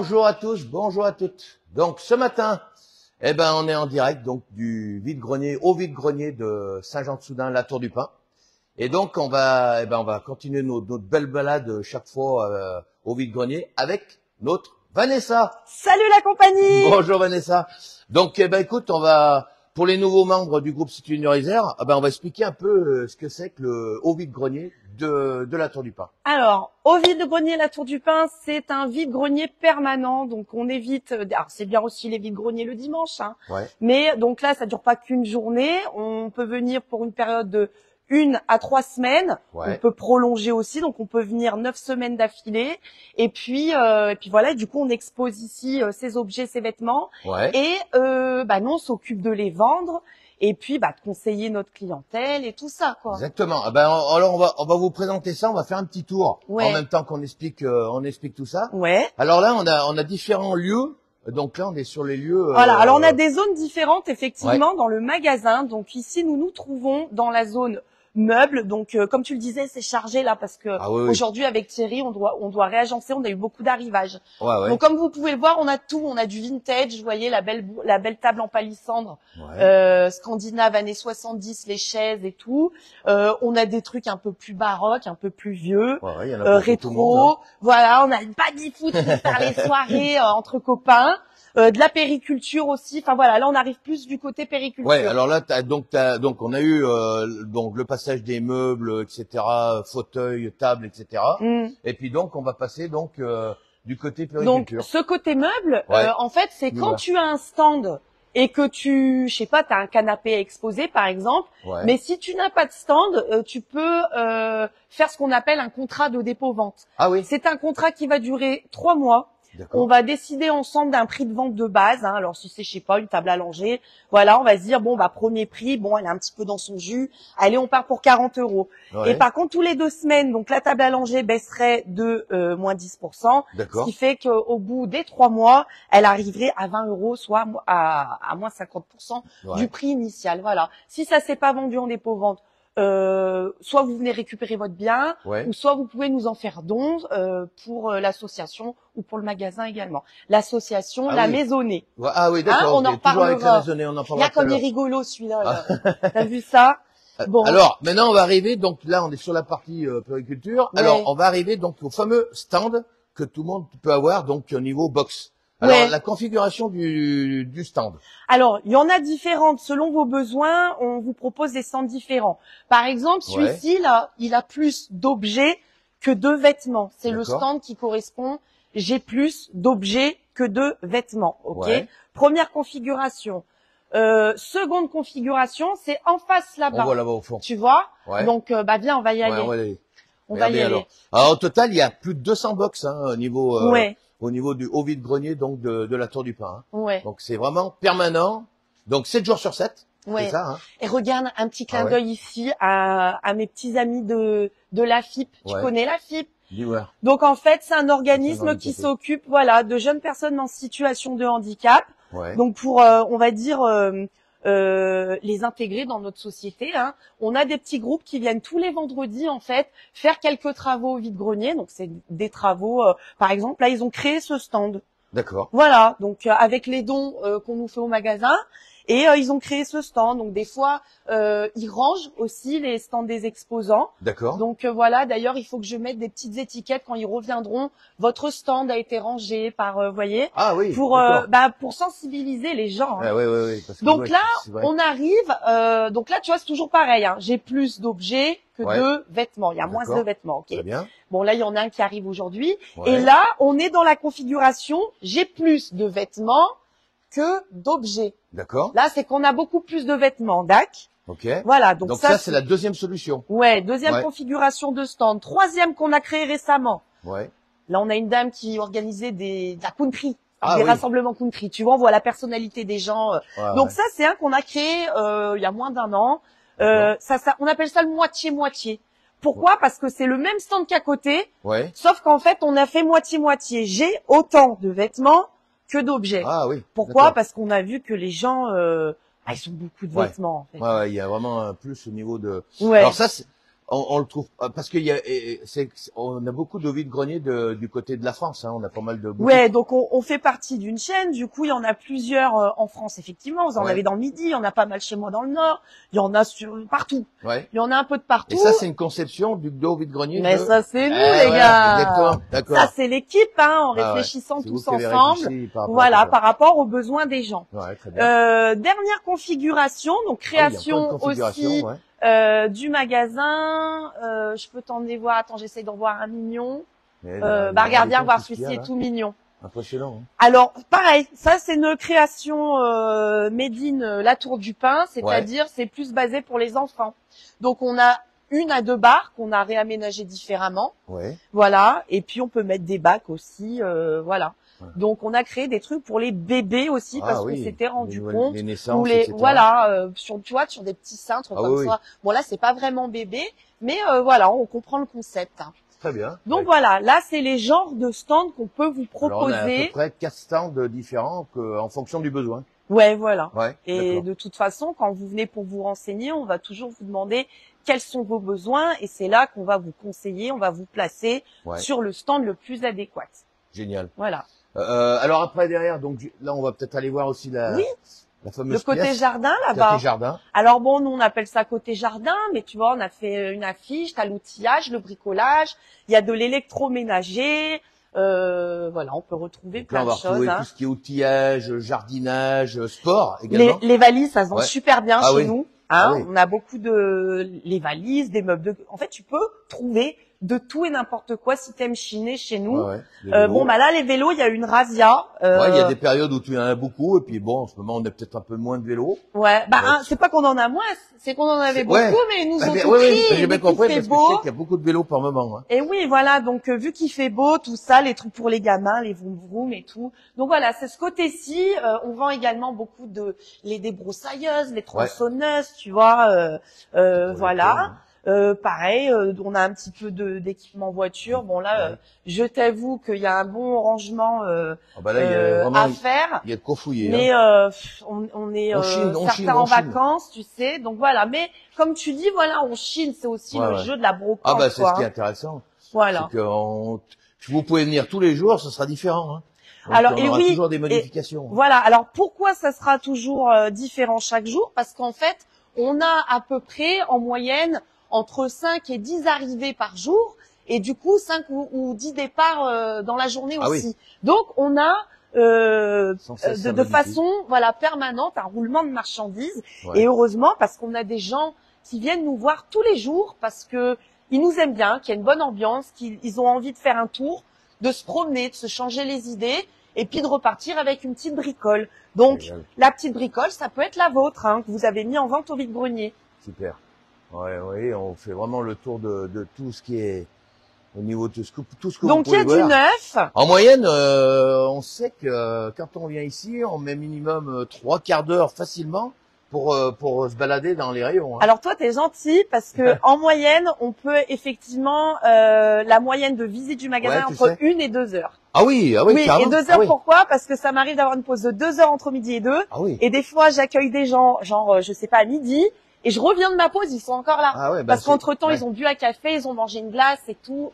Bonjour à tous, bonjour à toutes. Donc ce matin, on est en direct donc du vide-grenier au vide-grenier de Saint-Jean-de-Soudain, la Tour du Pin. Et donc on va continuer notre belle balade chaque fois au vide-grenier avec notre Vanessa. Salut la compagnie. Bonjour Vanessa. Donc écoute, pour les nouveaux membres du groupe Cité Isère, on va expliquer un peu ce que c'est que le au vide-grenier de la Tour du Pin. Alors, au vide-grenier la Tour du Pin, c'est un vide-grenier permanent, donc on évite. Alors c'est bien aussi les vide-greniers le dimanche, hein. Ouais. Mais donc là, ça dure pas qu'une journée. On peut venir pour une période de 1 à 3 semaines. Ouais. On peut prolonger aussi, donc on peut venir 9 semaines d'affilée. Et puis voilà. Du coup, on expose ici ces objets, ces vêtements. Ouais. Et nous, on s'occupe de les vendre. Et puis, de conseiller notre clientèle et tout ça, quoi. Exactement. Alors on va vous présenter ça. On va faire un petit tour Ouais. en même temps qu'on explique tout ça. Ouais. Alors là, on a différents lieux. Donc là, on est sur les lieux. Voilà. Alors on a des zones différentes effectivement Ouais. dans le magasin. Donc ici, nous nous trouvons dans la zone meubles. Donc comme tu le disais, c'est chargé là parce que Oui. aujourd'hui avec Thierry, on doit réagencer. On a eu beaucoup d'arrivages. Ouais. Donc comme vous pouvez le voir, on a tout. On a du vintage. Vous voyez la belle table en palissandre, scandinave années 70, les chaises et tout. On a des trucs un peu plus baroques, un peu plus vieux, Ouais, y en a pour tout le monde, rétro. Voilà, on a une baby-foot pour faire les soirées entre copains. De la périculture aussi. Enfin voilà, là on arrive plus du côté périculture. Ouais. Alors là, donc on a eu donc le passage des meubles, etc., fauteuils, tables, etc. Et puis donc on va passer du côté périculture. Donc ce côté meuble, Ouais. en fait, c'est quand tu as un stand et que tu, je sais pas, t'as un canapé à exposer par exemple. Ouais. Mais si tu n'as pas de stand, tu peux faire ce qu'on appelle un contrat de dépôt-vente. Ah oui. C'est un contrat qui va durer 3 mois. On va décider ensemble d'un prix de vente de base. Hein. Alors si c'est, je sais pas, une table à langer, voilà, on va se dire premier prix, elle est un petit peu dans son jus. Allez, on part pour 40 €. Ouais. Et par contre, tous les 2 semaines, donc la table à langer baisserait de moins 10%. Ce qui fait qu'au bout des 3 mois, elle arriverait à 20 €, soit à moins 50% du prix initial. Voilà. Si ça s'est pas vendu en dépôt-vente, soit vous venez récupérer votre bien, ou soit vous pouvez nous en faire don pour l'association ou pour le magasin également. L'association, la maisonnée. Ah oui, d'accord. On en reparlera. Regarde comme il est rigolo celui-là. T'as vu ça? Bon. Alors maintenant on va arriver, donc là on est sur la partie périculture. Alors on va arriver donc au fameux stand que tout le monde peut avoir donc au niveau box. Alors la configuration du stand. Alors il y en a différentes selon vos besoins. On vous propose des stands différents. Par exemple celui-ci là, il a plus d'objets que de vêtements. C'est le stand qui correspond. J'ai plus d'objets que de vêtements. Ok. Première configuration. Seconde configuration, c'est en face là-bas. On voit là-bas au fond. Tu vois? Donc viens, on va y aller. On va y aller. Alors au total, il y a plus de 200 box au niveau du haut vide-grenier donc de la Tour du Pin. Hein. Donc c'est vraiment permanent. Donc 7 jours sur 7. C'est ça, hein. Et regarde un petit clin d'œil ici à mes petits amis de la FIP. Tu connais la FIP? Donc en fait, c'est un organisme qui s'occupe de jeunes personnes en situation de handicap. Donc pour on va dire les intégrer dans notre société. Hein. On a des petits groupes qui viennent tous les vendredis en fait faire quelques travaux au vide-grenier. Donc c'est des travaux. Par exemple, là ils ont créé ce stand. D'accord. Voilà. Donc avec les dons qu'on nous fait au magasin. Et ils ont créé ce stand. Donc des fois, ils rangent aussi les stands des exposants. D'accord. Donc voilà. D'ailleurs, il faut que je mette des petites étiquettes quand ils reviendront. Votre stand a été rangé par, voyez. Ah oui. Pour sensibiliser les gens. Hein. Oui. Parce que donc là, on arrive. Donc là, tu vois, c'est toujours pareil. Hein. J'ai plus d'objets que de vêtements. Il y a moins de vêtements. Ok. Très bien. Bon, là, il y en a un qui arrive aujourd'hui. Et là, on est dans la configuration. J'ai plus de vêtements que d'objets. D'accord. Là, c'est qu'on a beaucoup plus de vêtements, d'accord. Ok. Voilà. Donc ça, c'est la deuxième solution. Ouais, deuxième configuration de stand. Troisième qu'on a créé récemment. Ouais. Là, on a une dame qui organisait de la country, des rassemblements country. Tu vois, on voit la personnalité des gens. Donc ça, c'est un qu'on a créé il y a moins d'1 an. On appelle ça le moitié-moitié. Pourquoi? Parce que c'est le même stand qu'à côté, sauf qu'en fait, on a fait moitié-moitié. J'ai autant de vêtements que d'objets. Ah oui. Pourquoi? Parce qu'on a vu que les gens, ils ont beaucoup de vêtements. En fait. Il y a vraiment un plus au niveau de. Ouais. Alors ça, on le trouve parce qu'il y a, on a beaucoup de vide-grenier du côté de la France. Hein, on a pas mal de boutiques. Ouais, donc on fait partie d'une chaîne. Du coup, il y en a plusieurs en France, effectivement. Vous en avez dans le Midi, il y en a pas mal chez moi dans le Nord. Il y en a partout. Ouais. Il y en a un peu de partout. Et ça, c'est une conception du Gdo vide-grenier. Mais ça, c'est nous, les gars. D'accord. Ça, c'est l'équipe, hein, en réfléchissant tous ensemble. Voilà, par rapport aux besoins des gens. Ouais, très bien. Dernière configuration, donc création aussi. Du magasin, je peux t'en voir. Attends, j'essaie d'en voir un mignon. Regarde bien, voir celui-ci est tout mignon. Impressionnant. Hein. Alors, pareil, ça c'est une création made in la Tour du Pin, c'est-à-dire c'est plus basé pour les enfants. Donc on a 1 à 2 barres qu'on a réaménagées différemment. Ouais. Voilà, et puis on peut mettre des bacs aussi, voilà. Donc on a créé des trucs pour les bébés aussi parce qu'on s'était rendu compte les naissances, voilà sur des petits cintres comme ça. Bon là c'est pas vraiment bébé, mais voilà, on comprend le concept. Hein. Très bien. Donc voilà, là c'est les genres de stands qu'on peut vous proposer. Alors, on a à peu près 4 stands différents en fonction du besoin. Ouais, voilà. Ouais, et de toute façon, quand vous venez pour vous renseigner, on va toujours vous demander quels sont vos besoins et c'est là qu'on va vous conseiller, on va vous placer sur le stand le plus adéquat. Génial. Voilà. Alors après derrière, donc là on va peut-être aller voir aussi la fameuse le côté pièce, jardin là-bas. Côté jardin. Alors bon, nous on appelle ça côté jardin, mais tu vois, on a fait une affiche, t'as l'outillage, le bricolage, il y a de l'électroménager, voilà, on peut retrouver plein de choses. On va retrouver tout ce qui est outillage, jardinage, sport également. Les valises, ça se vend super bien chez nous. Hein, on a beaucoup les valises, des meubles en fait, tu peux trouver de tout et n'importe quoi si t'aimes chiner chez nous. Bon, bah là, les vélos, il y a une razzia. Il y a des périodes où tu en as beaucoup, et puis bon, en ce moment, on a peut-être un peu moins de vélos. C'est pas qu'on en a moins, c'est qu'on en avait beaucoup, mais ils nous ont tout pris. J'ai bien compris, parce que je sais qu'il y a beaucoup de vélos par moment. Hein. Et oui, voilà, donc vu qu'il fait beau, tout ça, les trucs pour les gamins, les vroom vroom et tout. Donc voilà, c'est ce côté-ci. On vend également beaucoup des débroussailleuses, les tronçonneuses, tu vois, voilà. Pareil, on a un petit peu d'équipement voiture. Bon là, je t'avoue qu'il y a un bon rangement à faire. Il y a de quoi fouiller. Mais on est certains en vacances, tu sais. Donc voilà. Mais comme tu dis, voilà, on chine. C'est aussi le jeu de la brocante. Ah bah c'est ce qui est intéressant. Voilà. C'est que vous pouvez venir tous les jours, ce sera différent. Hein. Donc, alors on aura toujours des modifications. Voilà. Alors pourquoi ça sera toujours différent chaque jour? Parce qu'en fait, on a à peu près en moyenne entre 5 et 10 arrivées par jour et du coup 5 ou 10 départs dans la journée aussi. Donc on a de façon permanente un roulement de marchandises et heureusement parce qu'on a des gens qui viennent nous voir tous les jours parce que ils nous aiment bien, qu'il y a une bonne ambiance, qu'ils ont envie de faire un tour, de se promener, de se changer les idées et puis de repartir avec une petite bricole. Donc la petite bricole, ça peut être la vôtre que vous avez mis en vente au vide-grenier. Super. Oui, on fait vraiment le tour de tout ce qui est au niveau de tout ce que donc, vous pouvez voir. Donc il y a du neuf. En moyenne, on sait que quand on vient ici, on met minimum 3 quarts d'heure facilement pour se balader dans les rayons. Hein. Alors toi, t'es gentil parce que en moyenne, on peut effectivement la moyenne de visite du magasin entre 1 et 2 heures. Ah oui, oui, et 2 heures pourquoi? Parce que ça m'arrive d'avoir une pause de 2 heures entre midi et 2. Et des fois, j'accueille des gens, genre je sais pas à midi. Et je reviens de ma pause, ils sont encore là. Parce qu'entre temps, ils ont bu un café, ils ont mangé une glace et tout.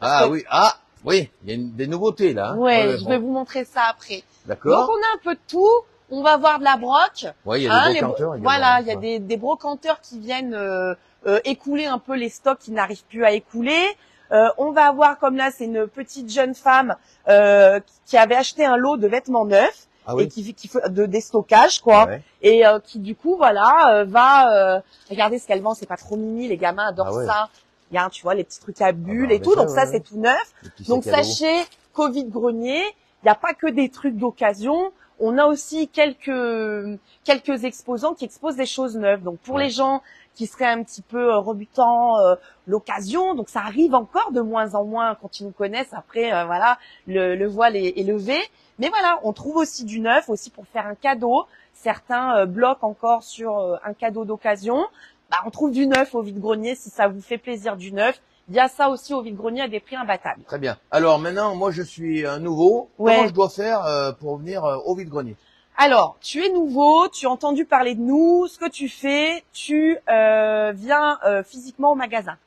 Oui, il y a des nouveautés là. Hein. Je vais vous montrer ça après. D'accord. Donc on a un peu de tout. On va voir de la broc. Il y a des brocanteurs. Voilà, il y a des brocanteurs qui viennent écouler un peu les stocks qui n'arrivent plus à écouler. On va avoir comme là, c'est une petite jeune femme qui avait acheté un lot de vêtements neufs. Et qui fait de déstockage et qui du coup va regarder ce qu'elle vend, c'est pas trop mini, les gamins adorent ça. Il y a tu vois les petits trucs à bulles et tout, donc ça c'est tout neuf. Donc sachez qu'au vide-grenier, il n'y a pas que des trucs d'occasion, on a aussi quelques exposants qui exposent des choses neuves. Donc pour les gens qui seraient un petit peu rebutants l'occasion, donc ça arrive encore de moins en moins quand ils nous connaissent. Après le voile est levé. Mais voilà, on trouve aussi du neuf, aussi pour faire un cadeau. Certains bloquent encore sur un cadeau d'occasion. On trouve du neuf au vide-grenier si ça vous fait plaisir du neuf. Il y a ça aussi au vide-grenier à des prix imbattables. Très bien. Alors maintenant, moi je suis un nouveau. Comment je dois faire pour venir au vide-grenier? Alors, tu es nouveau, tu as entendu parler de nous. Ce que tu fais, tu viens physiquement au magasin.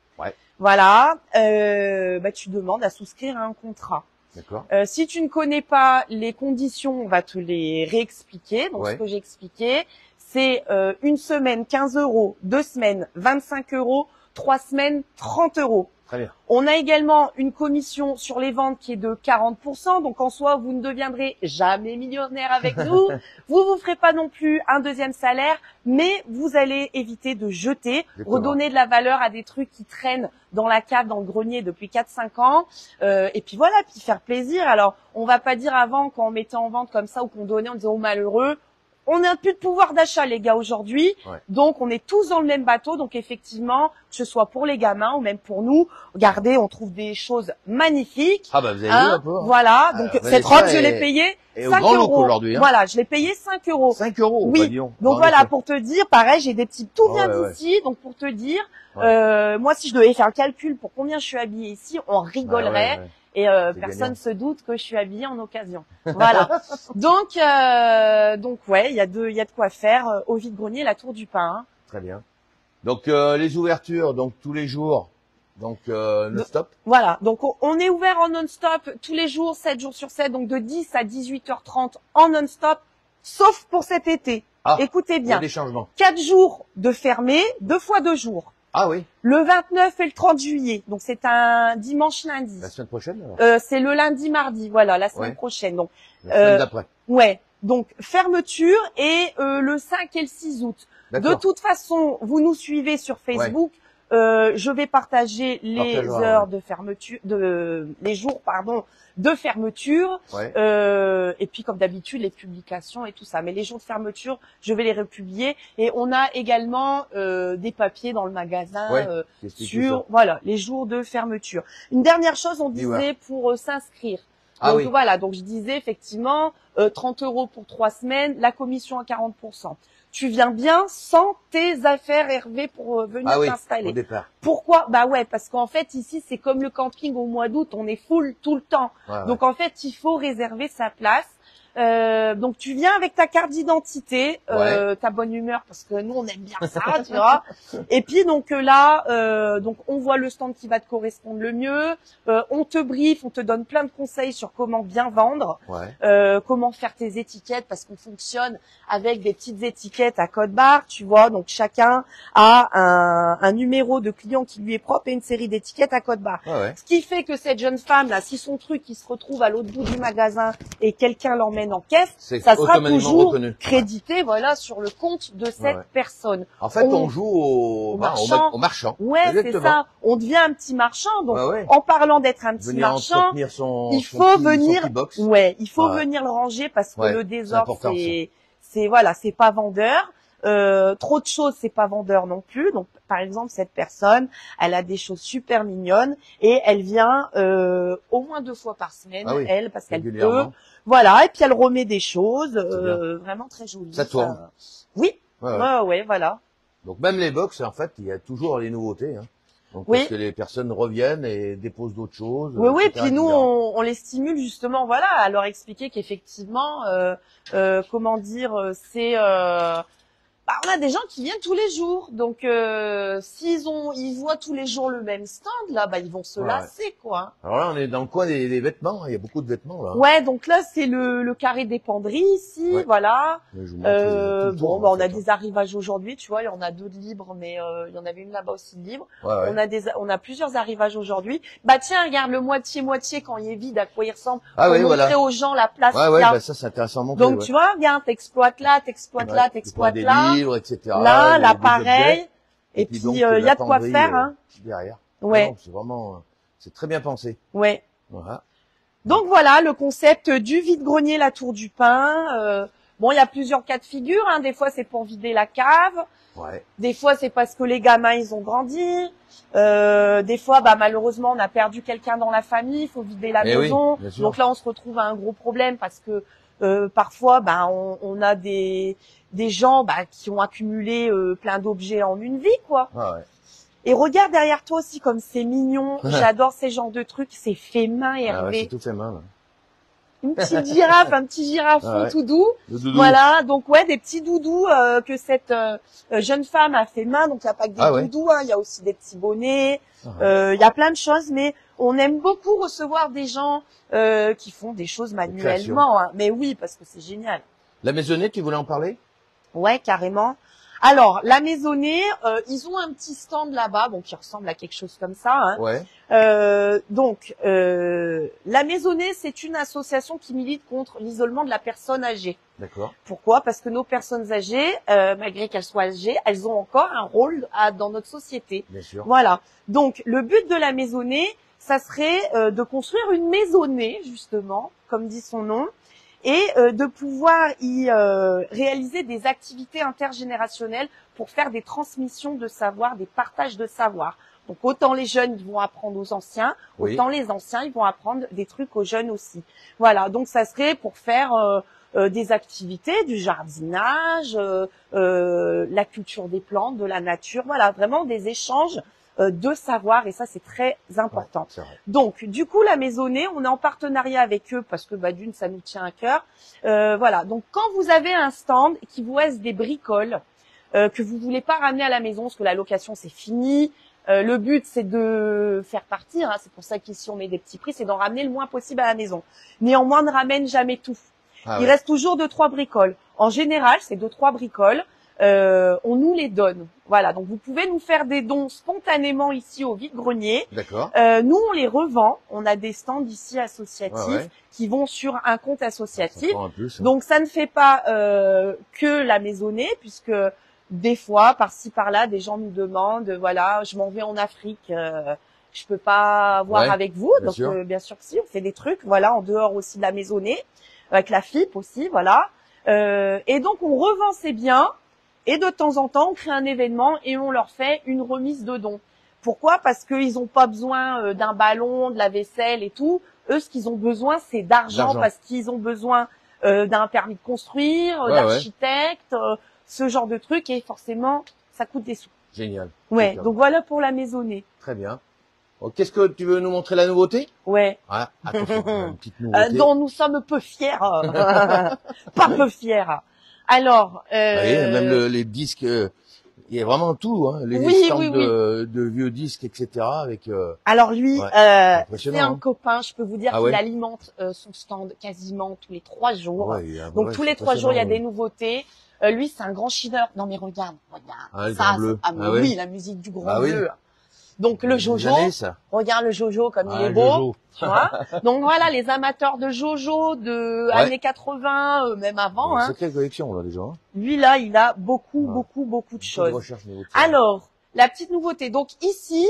Voilà, tu demandes à souscrire à un contrat. D'accord. Si tu ne connais pas les conditions, on va te les réexpliquer. Donc, ce que j'ai expliqué, c'est une semaine 15 €, 2 semaines 25 €, 3 semaines 30 €. Très bien. On a également une commission sur les ventes qui est de 40%. Donc, en soi, vous ne deviendrez jamais millionnaire avec nous. Vous ferez pas non plus un deuxième salaire, mais vous allez éviter de jeter, redonner de la valeur à des trucs qui traînent dans la cave, dans le grenier depuis 4-5 ans. Et puis voilà, puis faire plaisir. Alors, on va pas dire avant, quand on mettait en vente comme ça ou qu'on donnait, on disait aux malheureux, on n'a plus de pouvoir d'achat, les gars, aujourd'hui. Donc, on est tous dans le même bateau. Donc, effectivement, que ce soit pour les gamins ou même pour nous, regardez, on trouve des choses magnifiques. Ah, bah, vous avez vu un peu. Voilà. Donc, cette robe, je l'ai payée 5 € aujourd'hui. Voilà, je l'ai payée 5 €. 5 €. Oui. Donc, voilà, pour te dire, pareil, j'ai des petits, tout vient d'ici. Donc, pour te dire, moi, si je devais faire un calcul pour combien je suis habillée ici, on rigolerait. Et personne se doute que je suis habillée en occasion. Voilà. Donc ouais, il y a de quoi faire au vide-grenier, la Tour du Pin. Hein. Très bien. Donc les ouvertures, donc tous les jours, donc non-stop. Voilà. Donc on est ouvert en non-stop tous les jours, 7 jours sur 7, donc de 10 à 18h30 en non-stop, sauf pour cet été. Ah, écoutez bien. Il y a des changements. 4 jours de fermé, 2 fois 2 jours. Ah oui. Le 29 et le 30 juillet. Donc, c'est un dimanche-lundi. La semaine prochaine, alors? C'est le lundi-mardi. Voilà, la semaine prochaine. Donc, la semaine d'après. Ouais. Donc, fermeture et le 5 et le 6 août. De toute façon, vous nous suivez sur Facebook. Je vais partager les heures de fermeture, les jours, de fermeture. Et puis, comme d'habitude, les publications et tout ça. Mais les jours de fermeture, je vais les republier. Et on a également des papiers dans le magasin sur les jours de fermeture. Une dernière chose, on disait pour s'inscrire. Donc voilà, donc je disais effectivement 30 € pour 3 semaines, la commission à 40%. Tu viens bien sans tes affaires, Hervé, pour venir t'installer. Au départ. Pourquoi? Bah ouais, parce qu'en fait, ici, c'est comme le camping au mois d'août, on est full tout le temps. Donc, en fait, il faut réserver sa place. Donc, tu viens avec ta carte d'identité, ta bonne humeur, parce que nous, on aime bien ça, tu vois. Et puis, donc là, donc on voit le stand qui va te correspondre le mieux. On te briefe, on te donne plein de conseils sur comment bien vendre, comment faire tes étiquettes, parce qu'on fonctionne avec des petites étiquettes à code barre, tu vois. Donc, chacun a un numéro de client qui lui est propre et une série d'étiquettes à code barre. Ce qui fait que cette jeune femme, là, si son truc, il se retrouve à l'autre bout du magasin et quelqu'un l'emmène en caisse, ça sera toujours crédité, voilà, sur le compte de cette personne. En fait, on joue au marchand. Ouais, c'est ça. On devient un petit marchand. Donc, en parlant d'être un petit marchand, il faut venir, il faut venir le ranger parce que le désordre, c'est pas vendeur. Trop de choses, c'est pas vendeur non plus. Donc, par exemple, cette personne, elle a des choses super mignonnes et elle vient au moins 2 fois par semaine, elle, parce qu'elle peut. Voilà, et puis elle remet des choses vraiment très jolies. Ça tourne. Oui, voilà. Donc même les box, en fait, il y a toujours les nouveautés. Hein. Donc, parce que les personnes reviennent et déposent d'autres choses. Oui, puis nous, on les stimule justement, voilà, à leur expliquer qu'effectivement, comment dire, c'est... on a des gens qui viennent tous les jours, donc ils voient tous les jours le même stand, là, ils vont se lasser, quoi. Alors là, on est dans le coin des vêtements, il y a beaucoup de vêtements, là. Ouais, donc là, c'est le carré des penderies, ici, voilà. On a des arrivages aujourd'hui, tu vois, il y en a 2 de libres, mais il y en avait une là-bas aussi de libre. On a plusieurs arrivages aujourd'hui. Bah tiens, regarde le moitié quand il est vide, à quoi il ressemble, pour montrer aux gens la place qu'il y a. Ça, c'est intéressant à montrer. Donc tu vois, regarde, t'exploites là, t'exploites là. Livres, etc. Là, pareil. Et puis, il y a de quoi faire, hein. Derrière. Ouais. C'est vraiment, c'est très bien pensé. Ouais. Voilà. Donc voilà, le concept du vide-grenier, la Tour du Pin. Il y a plusieurs cas de figure, hein. Des fois, c'est pour vider la cave. Des fois, c'est parce que les gamins, ils ont grandi. Des fois, malheureusement, on a perdu quelqu'un dans la famille, il faut vider la maison. Donc là, on se retrouve à un gros problème parce que parfois, on a des gens qui ont accumulé plein d'objets en une vie, quoi. Et regarde derrière toi aussi comme c'est mignon. J'adore ces genres de trucs. C'est fait main, Hervé. C'est tout fait main. Là. une petite girafe, un petit girafon tout doux. Voilà, donc ouais, des petits doudous que cette jeune femme a fait main. Donc il n'y a pas que des doudous, hein, il y a aussi des petits bonnets. Il y a plein de choses, mais on aime beaucoup recevoir des gens qui font des choses manuellement. Hein. Mais oui, parce que c'est génial. La maisonnée, tu voulais en parler? Ouais, carrément. Alors, la maisonnée, ils ont un petit stand là-bas, bon, qui ressemble à quelque chose comme ça. Hein. Ouais. La maisonnée, c'est une association qui milite contre l'isolement de la personne âgée. D'accord. Pourquoi? Parce que nos personnes âgées, malgré qu'elles soient âgées, elles ont encore un rôle dans notre société. Bien sûr. Voilà. Donc, le but de la maisonnée, ça serait de construire une maisonnée, justement, comme dit son nom, et de pouvoir y réaliser des activités intergénérationnelles pour faire des transmissions de savoir, des partages de savoir. Donc autant les jeunes ils vont apprendre aux anciens, autant les anciens ils vont apprendre des trucs aux jeunes aussi. Voilà, donc ça serait pour faire des activités, du jardinage, la culture des plantes, de la nature, voilà, vraiment des échanges de savoir, et ça c'est très important. Ouais, donc du coup la maisonnée, on est en partenariat avec eux parce que d'une ça nous tient à cœur. Voilà, donc quand vous avez un stand qui vous reste des bricoles que vous voulez pas ramener à la maison parce que la location c'est fini, le but c'est de faire partir, hein, c'est pour ça qu'ici on met des petits prix, c'est d'en ramener le moins possible à la maison. Néanmoins, ne ramène jamais tout. Il reste toujours 2-3 bricoles. En général, c'est 2-3 bricoles. On nous les donne. Voilà, donc vous pouvez nous faire des dons spontanément ici au vide-grenier. D'accord. Nous, on les revend. On a des stands ici associatifs qui vont sur un compte associatif. Donc ça ne fait pas que la maisonnée, puisque des fois, par-ci par-là, des gens nous demandent, voilà, je m'en vais en Afrique, je peux pas voir avec vous. Donc bien sûr que si, on fait des trucs, voilà, en dehors aussi de la maisonnée, avec la FIP aussi, voilà. Et donc on revend ces biens. Et de temps en temps, on crée un événement et on leur fait une remise de dons. Pourquoi? Parce qu'ils n'ont pas besoin d'un ballon, de la vaisselle et tout. Eux, ce qu'ils ont besoin, c'est d'argent parce qu'ils ont besoin d'un permis de construire, d'architecte, ce genre de trucs. Et forcément, ça coûte des sous. Génial. Ouais, donc voilà pour la maisonnée. Très bien. Qu'est-ce que tu veux nous montrer la nouveauté? Ouais. Ah, attention, une petite nouveauté. Dont nous sommes peu fiers. Pas peu fiers. Alors, même les disques, il y a vraiment tout, hein, les stands de vieux disques, etc. Avec. Alors lui, c'est un copain. Je peux vous dire qu'il alimente son stand quasiment tous les 3 jours. Donc tous les 3 jours, il y a des nouveautés. Lui, c'est un grand chineur. Non mais regarde. Ça, oui, la musique du grand bleu. Donc le Jojo, regarde le Jojo comme il est beau, tu vois. Donc voilà, les amateurs de Jojo de années 80, même avant. C'est quelle collection là déjà? Lui là, il a beaucoup de choses. Alors, la petite nouveauté. Donc ici,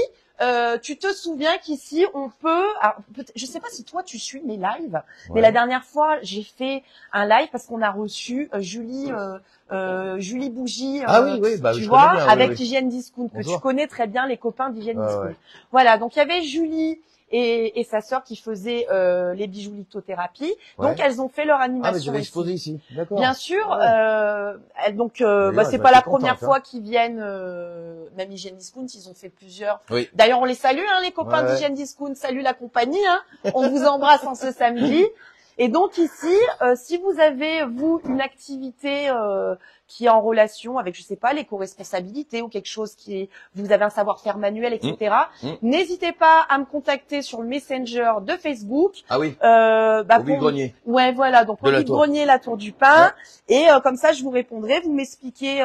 tu te souviens qu'ici on peut, alors, je sais pas si toi tu suis mes lives, mais la dernière fois j'ai fait un live parce qu'on a reçu Julie Bougie, tu vois, avec Hygiène Discount, que tu connais très bien, les copains d'Hygiène Discount. Voilà, donc il y avait Julie et sa sœur qui faisaient les bijoux lithothérapie. Donc elles ont fait leur animation. Ah mais tu vas exposer ici, d'accord. Bien sûr, donc c'est pas la première fois qu'ils viennent, même Hygiène Discount, ils ont fait plusieurs. D'ailleurs on les salue, hein, les copains d'Hygiène Discount, salut la compagnie, hein. On vous embrasse en ce samedi. Et donc ici, si vous avez vous une activité qui est en relation avec, je sais pas, l'éco-responsabilité ou quelque chose vous avez un savoir-faire manuel, etc. N'hésitez pas à me contacter sur le Messenger de Facebook. Ah oui. Au vide-grenier. Ouais, voilà. Donc au vide-grenier, la Tour du Pin. Et comme ça, je vous répondrai. Vous m'expliquez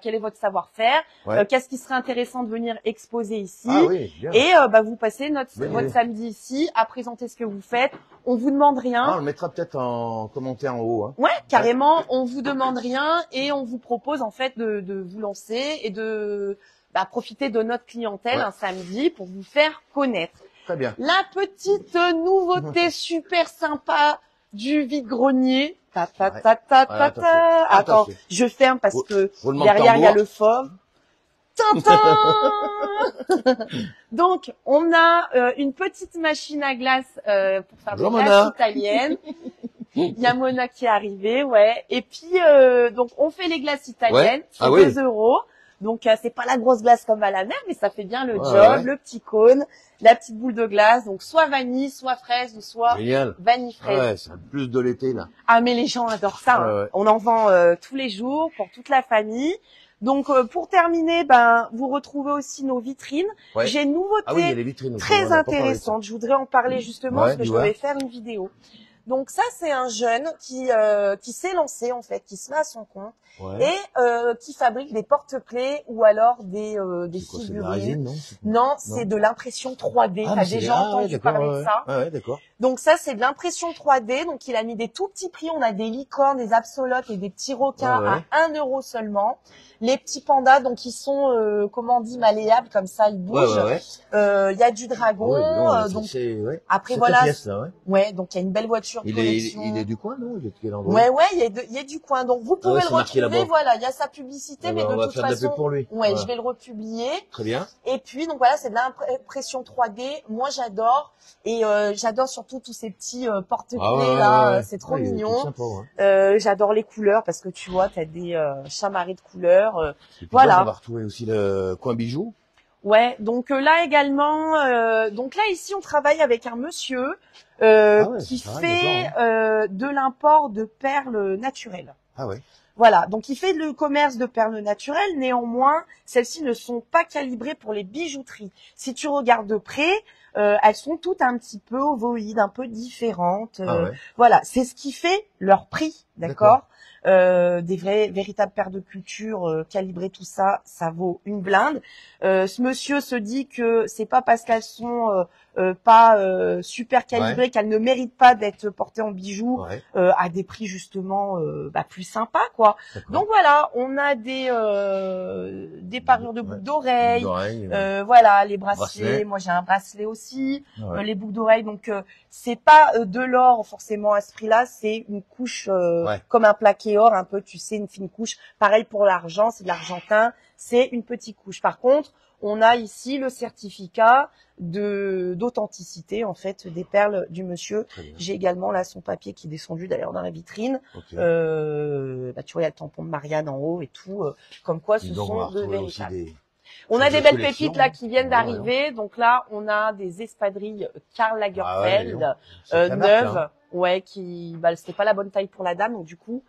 quel est votre savoir-faire, qu'est-ce qui serait intéressant de venir exposer ici. Ah oui, bien. Et vous passez votre samedi ici à présenter ce que vous faites. On vous demande rien. Ah, on le mettra peut-être en commentaire en haut. Hein. Ouais, carrément. On vous demande rien et on vous propose en fait de vous lancer et de profiter de notre clientèle un samedi pour vous faire connaître. Très bien. La petite nouveauté super sympa du vide-grenier. Attends, je ferme parce que derrière il y a le fauve. Donc, on a une petite machine à glace pour faire des glaces italiennes. Il y a Mona qui est arrivée, Et puis, donc, on fait les glaces italiennes. C'est 2 €. Donc c'est pas la grosse glace comme à la mer, mais ça fait bien le job, le petit cône, la petite boule de glace. Donc soit vanille, soit fraise, ou soit vanille fraise. Ouais, c'est plus de l'été là. Ah mais les gens adorent ça. Hein. On en vend tous les jours pour toute la famille. Donc pour terminer, vous retrouvez aussi nos vitrines. J'ai une nouveauté très intéressante. Je voudrais en parler justement parce que je devais faire une vidéo. Donc ça, c'est un jeune qui s'est lancé en fait, qui se met à son compte et qui fabrique des porte-clés ou alors des figurines. Non, c'est de l'impression 3D. T'as déjà entendu parler de ça? Ouais, d'accord. Donc ça, c'est de l'impression 3D. Donc il a mis des tout petits prix. On a des licornes, des absolotes et des petits requins à 1 € seulement. Les petits pandas, donc ils sont, comment on dit, malléables, comme ça, ils bougent. Y a du dragon. Donc après voilà. Pièce, là, donc il y a une belle voiture. Il est du coin, non? Il est de quel endroit? Il est du coin. Donc vous pouvez le retrouver. Voilà, il y a sa publicité, mais de toute façon, pour lui. Je vais le republier. Très bien. Et puis donc voilà, c'est de l'impression 3D. Moi j'adore et j'adore surtout tous ces petits porte-clés là. C'est trop mignon. Sympa, j'adore les couleurs parce que tu vois, t'as des chamarrés de couleurs. Voilà. On va retrouver aussi le coin bijoux. Ouais, donc là également, donc là ici on travaille avec un monsieur qui fait de l'import de perles naturelles. Ah ouais. Voilà, donc il fait le commerce de perles naturelles. Néanmoins, celles-ci ne sont pas calibrées pour les bijouteries. Si tu regardes de près, elles sont toutes un petit peu ovoïdes, un peu différentes. Voilà, c'est ce qui fait leur prix, d'accord. Des véritables paires de culture calibrées, tout ça, ça vaut une blinde. Ce monsieur se dit que c'est pas parce qu'elles sont pas super calibrées qu'elles ne méritent pas d'être portées en bijoux à des prix justement plus sympas quoi. Donc voilà, on a des parures de boucles d'oreilles, voilà, les bracelets. Moi j'ai un bracelet aussi, les boucles d'oreilles. Donc c'est pas de l'or forcément à ce prix-là, c'est une couche comme un plaqué or, un peu, tu sais, une fine couche. Pareil pour l'argent, c'est de l'argentin, c'est une petite couche. Par contre, on a ici le certificat d'authenticité en fait des perles du monsieur. J'ai également là son papier qui est descendu d'ailleurs dans la vitrine. Tu vois, il y a le tampon de Marianne en haut et tout, comme quoi ce sont de véritables. On a des belles pépites là qui viennent d'arriver. Donc là, on a des espadrilles Karl Lagerfeld neuves. Qui, c'était pas la bonne taille pour la dame, donc du coup,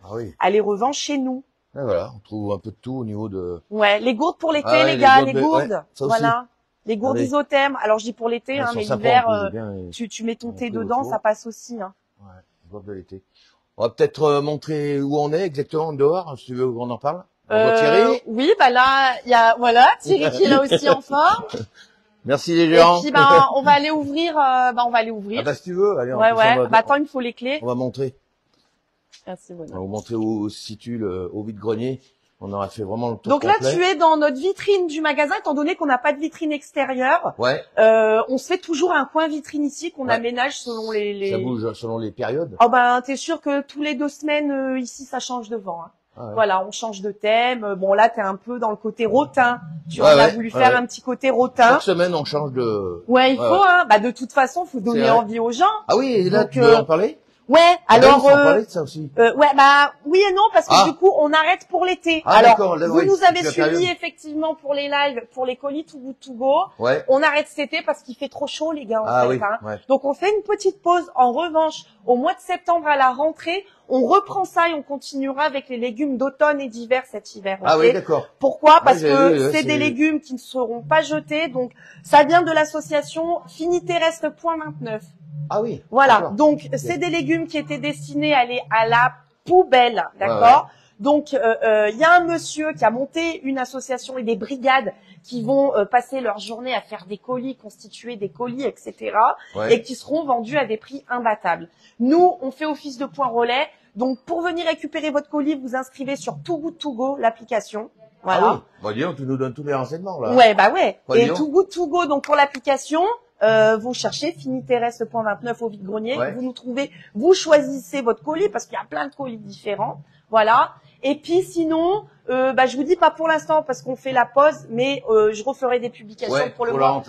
elle les revend chez nous. Et voilà, on trouve un peu de tout au niveau de... les gourdes pour l'été, les gars, les gourdes. Voilà. Les gourdes isothermes. Alors, je dis pour l'été, mais l'hiver, tu mets ton thé dedans, ça passe aussi, hein. Ouais, les gourdes de l'été. On va peut-être montrer où on est exactement dehors, si tu veux qu'on en parle. On voit Thierry. Oui, là, il y a, Thierry qui est là aussi en forme. Merci les gens. Et puis on va aller ouvrir. Ah si tu veux, allez. Attends, il me faut les clés. On va montrer. Merci Benoît. On va vous montrer où se situe au vide-grenier. On aura fait vraiment le tour complet. Donc là, tu es dans notre vitrine du magasin, étant donné qu'on n'a pas de vitrine extérieure. On se fait toujours un coin vitrine ici qu'on aménage selon les. Ça bouge selon les périodes. Oh t'es sûr que tous les 2 semaines ici ça change de vent. Hein. Voilà, on change de thème. Bon là, t'es un peu dans le côté rotin. Tu as voulu faire un petit côté rotin. Chaque semaine, on change de. Il faut. Hein. De toute façon, faut donner envie aux gens. Ah oui, et là, tu veux en parler? Alors. Parler de ça aussi. Oui et non, parce que du coup, on arrête pour l'été. Alors, vous nous avez suivis effectivement pour les lives, pour les colis Too Good To Go. On arrête cet été parce qu'il fait trop chaud, les gars. Donc, on fait une petite pause. En revanche, au mois de septembre à la rentrée, on reprend ça et on continuera avec les légumes d'automne et d'hiver cet hiver. Ah oui, d'accord. Pourquoi? Parce que c'est des légumes qui ne seront pas jetés. Donc, ça vient de l'association Finiterrestre.29. Ah oui. Voilà. Donc, c'est des légumes qui étaient destinés à aller à la poubelle. D'accord? Donc, il y a un monsieur qui a monté une association et des brigades qui vont passer leur journée à faire des colis, constituer des colis, etc. Et qui seront vendus à des prix imbattables. Nous, on fait office de point relais. Donc, pour venir récupérer votre colis, vous inscrivez sur Too Good To Go, l'application. Voilà. Ah oui. Dis-donc, tu nous donnes tous les renseignements, là. Et Too Good To Go, donc pour l'application, vous cherchez Finiterrestre.29 au vide-grenier. Vous nous trouvez, vous choisissez votre colis parce qu'il y a plein de colis différents. Voilà. Et puis sinon, je vous dis pas pour l'instant parce qu'on fait la pause, mais je referai des publications pour le mois.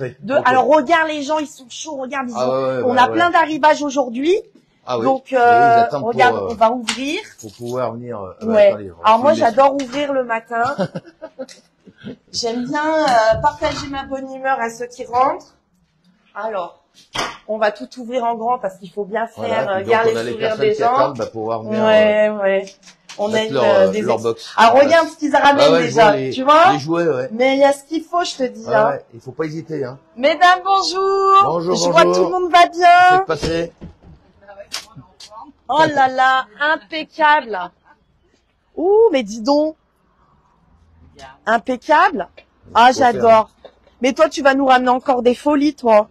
Alors regarde les gens, ils sont chauds, regarde, on a plein d'arrivages aujourd'hui. Donc regarde, on va ouvrir. Pour pouvoir venir. Alors moi j'adore ouvrir le matin. J'aime bien partager ma bonne humeur à ceux qui rentrent. Alors, on va tout ouvrir en grand parce qu'il faut bien faire garder les sourires des gens. Pouvoir venir, ouais. On a leur box. Alors regarde ce qu'ils ramènent déjà, tu vois. Les jouets, ouais. Mais il y a ce qu'il faut, je te dis. Hein. Il faut pas hésiter. Hein. Mesdames, bonjour. Bonjour. Je vois que tout le monde va bien. Faites passer. Oh là là, impeccable. Ouh, mais dis donc. Impeccable. Ah, j'adore. Mais toi, tu vas nous ramener encore des folies, toi.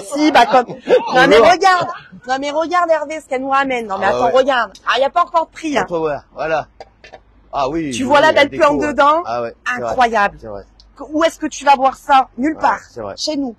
Si, bah comme. Non mais regarde. Non mais regarde Hervé ce qu'elle nous ramène. Non mais attends, regarde. Ah, il y a pas encore de prix. Hein. Voilà. Ah oui. Tu vois la belle plante dedans. Ah ouais. Incroyable. C'est vrai. Où est-ce que tu vas voir ça? Nulle part. C'est vrai. Chez nous.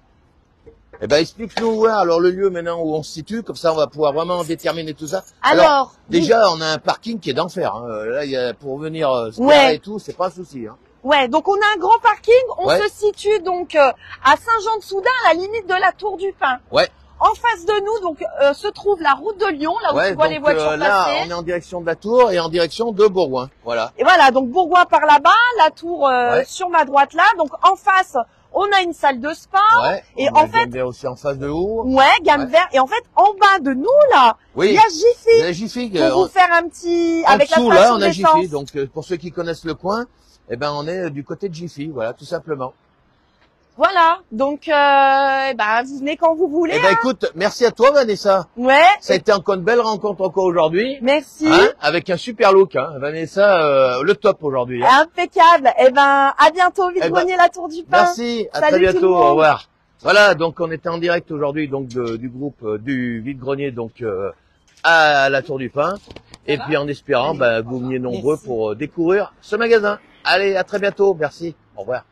Eh ben, explique-nous, alors le lieu maintenant où on se situe, comme ça on va pouvoir vraiment déterminer tout ça. Alors déjà, on a un parking qui est d'enfer. Hein. Là, il y a pour venir se garer et tout, c'est pas un souci. Hein. Ouais, donc on a un grand parking. On se situe donc à Saint-Jean-de-Soudain, à la limite de la Tour du Pin. Ouais. En face de nous, donc, se trouve la route de Lyon, là où tu vois les voitures passer. Là, on est en direction de la Tour et en direction de Bourgoin. Voilà. Et voilà, donc Bourgoin par là-bas, la Tour sur ma droite là. Donc en face, on a une salle de sport. Ouais. Et en fait, Gamme Vert aussi en face de haut. Ouais, Gamme Vert. Et en fait, en bas de nous là, il y a Jiffy. Il y a Jiffy. Pour vous faire un petit en avec dessous, la station là, on a d'essence. Jiffy. Donc pour ceux qui connaissent le coin, eh ben on est du côté de Jiffy. Voilà, tout simplement. Voilà, donc vous venez quand vous voulez. Eh ben écoute, merci à toi Vanessa. Ouais. Ça a été encore une belle rencontre encore aujourd'hui. Merci. Hein, avec un super look, hein. Vanessa, le top aujourd'hui. Hein. Impeccable. Eh ben à bientôt, Vide-Grenier, la Tour du Pin. Merci, à très bientôt, au revoir. Voilà, donc on était en direct aujourd'hui donc du groupe du Vide-Grenier donc à la Tour du Pin. Et puis en espérant que vous veniez nombreux pour découvrir ce magasin. Allez, à très bientôt, merci, au revoir.